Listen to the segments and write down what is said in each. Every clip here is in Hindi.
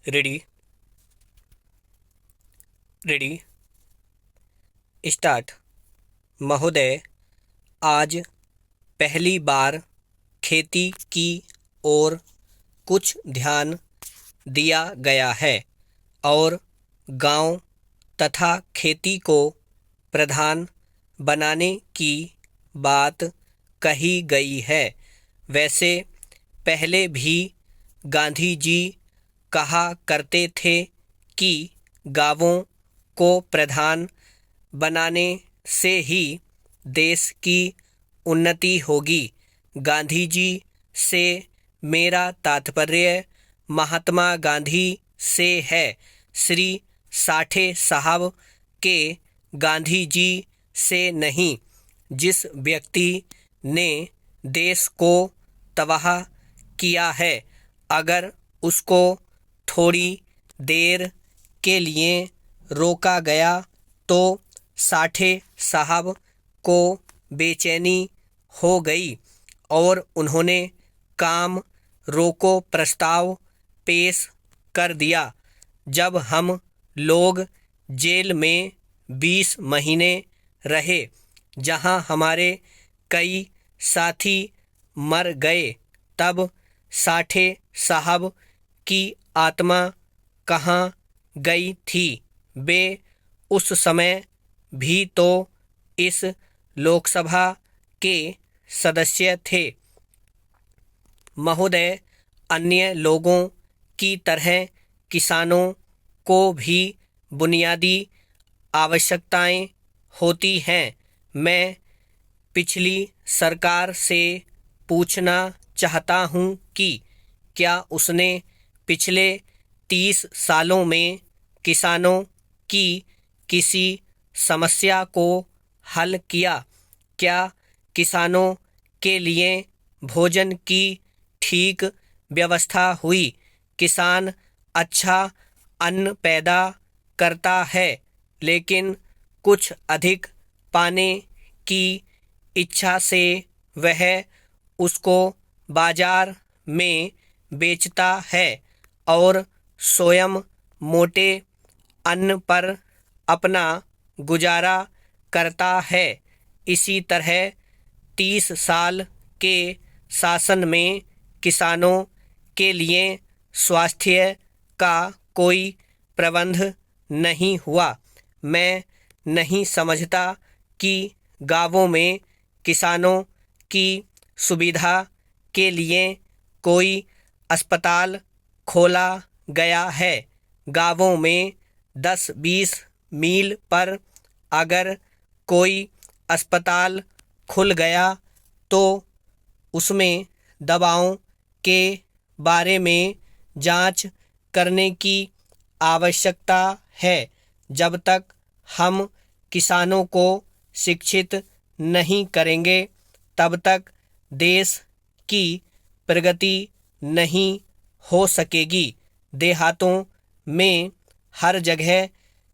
Ready ready start. महोदय, आज पहली बार खेती की ओर कुछ ध्यान दिया गया है और गांव तथा खेती को प्रधान बनाने की बात कही गई है। वैसे पहले भी गांधी जी कहा करते थे कि गांवों को प्रधान बनाने से ही देश की उन्नति होगी। गांधी जी से मेरा तात्पर्य महात्मा गांधी से है। श्री साठे साहब के गांधी जी से नहीं। जिस व्यक्ति ने देश को तबाह किया है, अगर उसको थोड़ी देर के लिए रोका गया तो साठे साहब को बेचैनी हो गई और उन्होंने काम रोको प्रस्ताव पेश कर दिया। जब हम लोग जेल में 20 महीने रहे, जहां हमारे कई साथी मर गए, तब साठे साहब की आत्मा कहाँ गई थी? वे उस समय भी तो इस लोकसभा के सदस्य थे। महोदय, अन्य लोगों की तरह किसानों को भी बुनियादी आवश्यकताएं होती हैं। मैं पिछली सरकार से पूछना चाहता हूं कि क्या उसने पिछले 30 सालों में किसानों की किसी समस्या को हल किया? क्या किसानों के लिए भोजन की ठीक व्यवस्था हुई? किसान अच्छा अन्न पैदा करता है, लेकिन कुछ अधिक पाने की इच्छा से वह उसको बाजार में बेचता है और स्वयं मोटे अन्न पर अपना गुजारा करता है। इसी तरह 30 साल के शासन में किसानों के लिए स्वास्थ्य का कोई प्रबंध नहीं हुआ। मैं नहीं समझता कि गांवों में किसानों की सुविधा के लिए कोई अस्पताल खोला गया है। गांवों में 10-20 मील पर अगर कोई अस्पताल खुल गया तो उसमें दवाओं के बारे में जांच करने की आवश्यकता है। जब तक हम किसानों को शिक्षित नहीं करेंगे, तब तक देश की प्रगति नहीं हो सकेगी। देहातों में हर जगह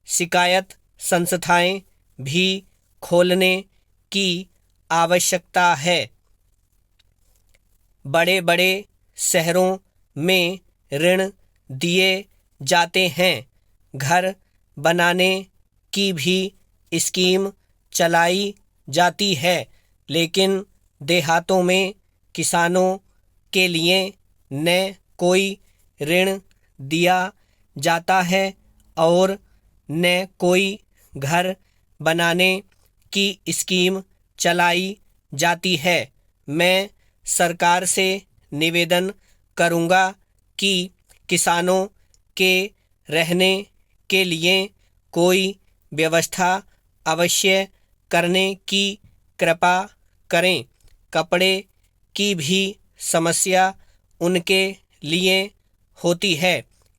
शिकायत संस्थाएं भी खोलने की आवश्यकता है। बड़े बड़े शहरों में ऋण दिए जाते हैं। घर बनाने की भी स्कीम चलाई जाती है, लेकिन देहातों में किसानों के लिए न कोई ऋण दिया जाता है और न कोई घर बनाने की स्कीम चलाई जाती है। मैं सरकार से निवेदन करूंगा कि किसानों के रहने के लिए कोई व्यवस्था अवश्य करने की कृपा करें। कपड़े की भी समस्या उनके लिए होती है।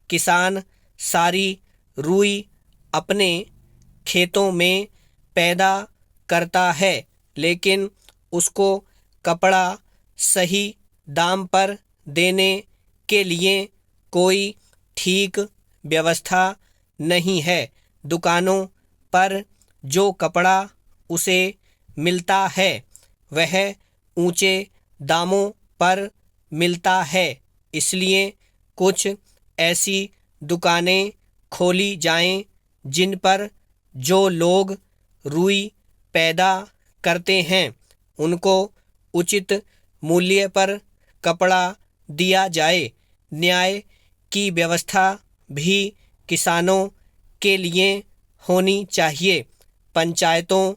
किसान सारी रुई अपने खेतों में पैदा करता है, लेकिन उसको कपड़ा सही दाम पर देने के लिए कोई ठीक व्यवस्था नहीं है। दुकानों पर जो कपड़ा उसे मिलता है, वह ऊंचे दामों पर मिलता है। इसलिए कुछ ऐसी दुकानें खोली जाएं जिन पर जो लोग रुई पैदा करते हैं उनको उचित मूल्य पर कपड़ा दिया जाए। न्याय की व्यवस्था भी किसानों के लिए होनी चाहिए। पंचायतों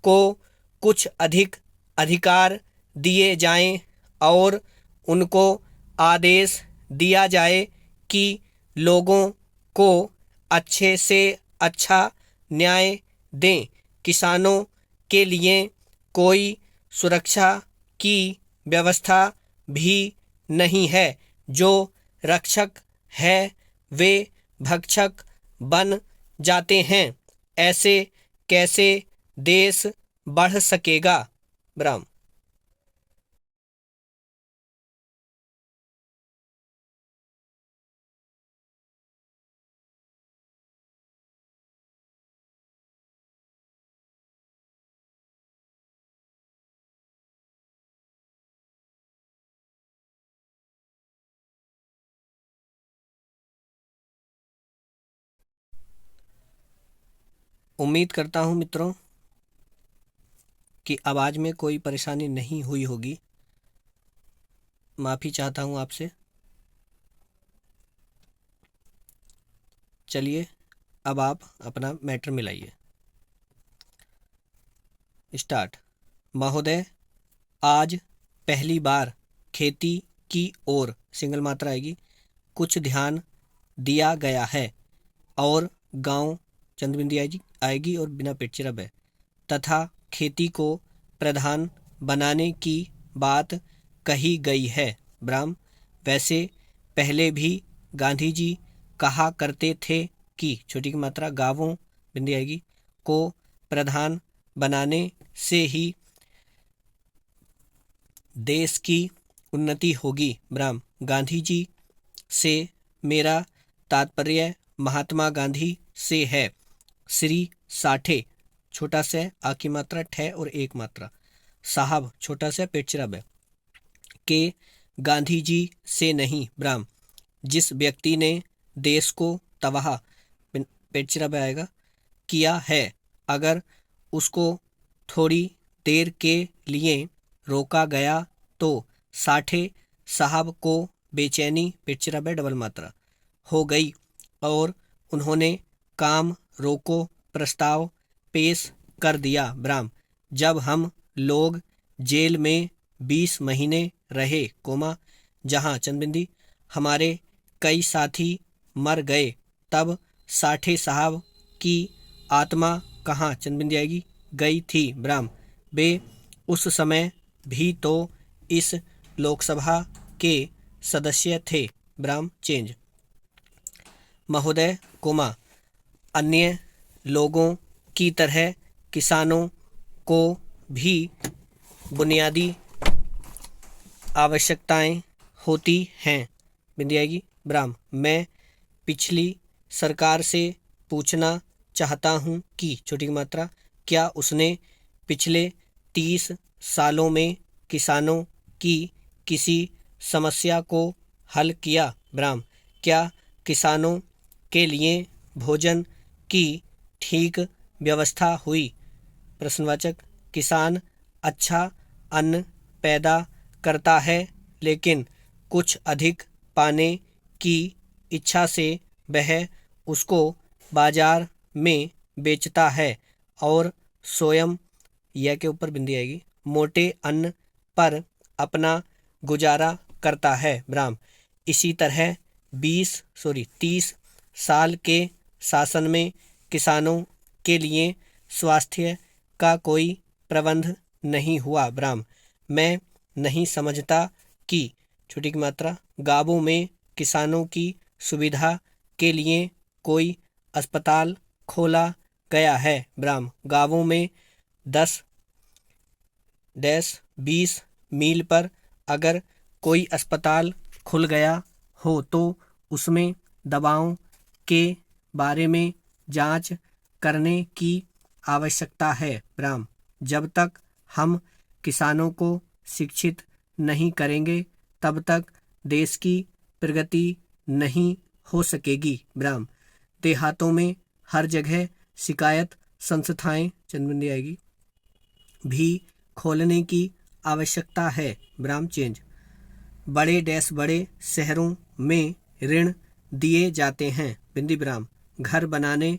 को कुछ अधिक अधिकार दिए जाएं और उनको आदेश दिया जाए कि लोगों को अच्छे से अच्छा न्याय दें। किसानों के लिए कोई सुरक्षा की व्यवस्था भी नहीं है। जो रक्षक है वे भक्षक बन जाते हैं। ऐसे कैसे देश बढ़ सकेगा? ब्राह्म। उम्मीद करता हूँ मित्रों कि आवाज़ में कोई परेशानी नहीं हुई होगी। माफ़ी चाहता हूँ आपसे। चलिए अब आप अपना मैटर मिलाइए। स्टार्ट। महोदय, आज पहली बार खेती की ओर सिंगल मात्रा आएगी कुछ ध्यान दिया गया है और गांव चंद्रबिंदी आएगी और बिना पेटचिरब है तथा खेती को प्रधान बनाने की बात कही गई है। ब्राह्म। वैसे पहले भी गांधी जी कहा करते थे कि छोटी की मात्रा गांवों बिंदी आएगी को प्रधान बनाने से ही देश की उन्नति होगी। ब्राह्म। गांधी जी से मेरा तात्पर्य महात्मा गांधी से है। श्री साठे छोटा सा आ की मात्रा ठे और एक मात्रा साहब छोटा सा पेटचिरब है के गांधी जी से नहीं। ब्राह्म। जिस व्यक्ति ने देश को तबाह पेटचिरब आएगा किया है अगर उसको थोड़ी देर के लिए रोका गया तो साठे साहब को बेचैनी पेटचिरब है डबल मात्रा हो गई और उन्होंने काम रोको प्रस्ताव पेश कर दिया। ब्राह्म। जब हम लोग जेल में 20 महीने रहे कोमा जहां चंदबिंदी हमारे कई साथी मर गए तब साठे साहब की आत्मा कहाँ चंदबिंदी आएगी गई थी। ब्राह्म। वे उस समय भी तो इस लोकसभा के सदस्य थे। ब्राह्म। चेंज। महोदय कोमा अन्य लोगों की तरह किसानों को भी बुनियादी आवश्यकताएं होती हैं बिंदी आएगी। ब्राह्म। मैं पिछली सरकार से पूछना चाहता हूं कि छोटी की मात्रा क्या उसने पिछले 30 सालों में किसानों की किसी समस्या को हल किया। ब्राह्म। क्या किसानों के लिए भोजन की ठीक व्यवस्था हुई? प्रश्नवाचक। किसान अच्छा अन्न पैदा करता है लेकिन कुछ अधिक पाने की इच्छा से वह उसको बाजार में बेचता है और स्वयं यह के ऊपर बिंदी आएगी मोटे अन्न पर अपना गुजारा करता है। ब्राह्म। इसी तरह 30 साल के शासन में किसानों के लिए स्वास्थ्य का कोई प्रबंध नहीं हुआ। ब्राह्म। मैं नहीं समझता कि छोटी की मात्रा गांवों में किसानों की सुविधा के लिए कोई अस्पताल खोला गया है। ब्राह्म। गांवों में 10-20 मील पर अगर कोई अस्पताल खुल गया हो तो उसमें दवाओं के बारे में जांच करने की आवश्यकता है। ब्राह्म। जब तक हम किसानों को शिक्षित नहीं करेंगे तब तक देश की प्रगति नहीं हो सकेगी ब्राह्म। देहातों में हर जगह शिकायत संस्थाएं चंदबिंदी आएगी भी खोलने की आवश्यकता है ब्राह्म चेंज। बड़े डैश बड़े शहरों में ऋण दिए जाते हैं बिंदी ब्राह्म। घर बनाने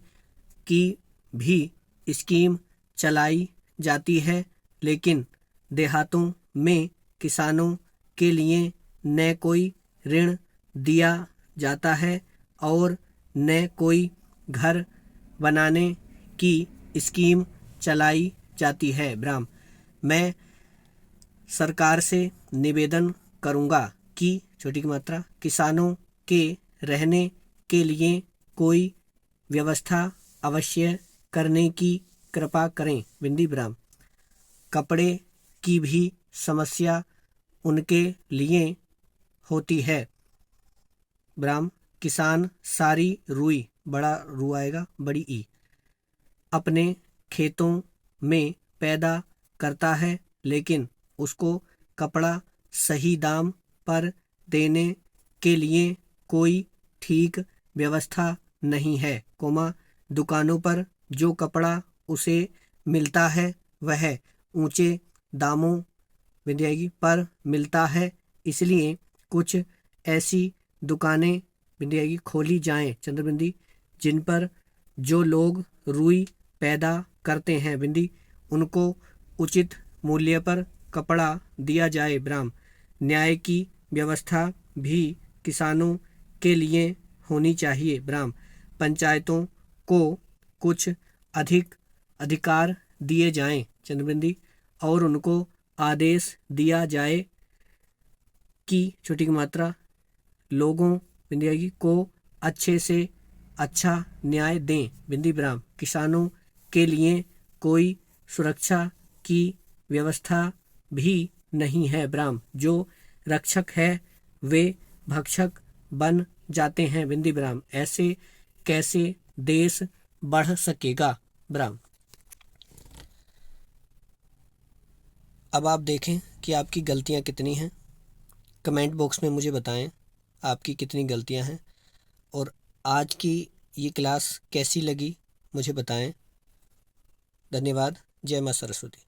की भी स्कीम चलाई जाती है, लेकिन देहातों में किसानों के लिए न कोई ऋण दिया जाता है और न कोई घर बनाने की स्कीम चलाई जाती है ब्राह्म। मैं सरकार से निवेदन करूंगा कि छोटी की मात्रा किसानों के रहने के लिए कोई व्यवस्था अवश्य करने की कृपा करें बिंदी ब्राह्म। कपड़े की भी समस्या उनके लिए होती है ब्राह्म। किसान सारी रुई, बड़ा रू आएगा बड़ी ई, अपने खेतों में पैदा करता है, लेकिन उसको कपड़ा सही दाम पर देने के लिए कोई ठीक व्यवस्था नहीं है, दुकानों पर जो कपड़ा उसे मिलता है वह ऊंचे दामों पर मिलता है। इसलिए कुछ ऐसी दुकानें खोली जाएं चंद्रबिंदी जिन पर जो लोग रुई पैदा करते हैं बिंदी उनको उचित मूल्य पर कपड़ा दिया जाए ब्राह्म। न्याय की व्यवस्था भी किसानों के लिए होनी चाहिए ब्राह्म। पंचायतों को कुछ अधिक अधिकार दिए जाएं चंद्रबिंदी और उनको आदेश दिया जाए कि छोटी की मात्रा लोगों बिंदी को अच्छे से अच्छा न्याय दें बिंदी ब्राह्म। किसानों के लिए कोई सुरक्षा की व्यवस्था भी नहीं है ब्राह्म। जो रक्षक है वे भक्षक बन जाते हैं बिंदी ब्राह्म। ऐसे कैसे देश बढ़ सकेगा ब्राह्म। अब आप देखें कि आपकी गलतियां कितनी हैं। कमेंट बॉक्स में मुझे बताएं आपकी कितनी गलतियां हैं और आज की ये क्लास कैसी लगी मुझे बताएं। धन्यवाद। जय मां सरस्वती।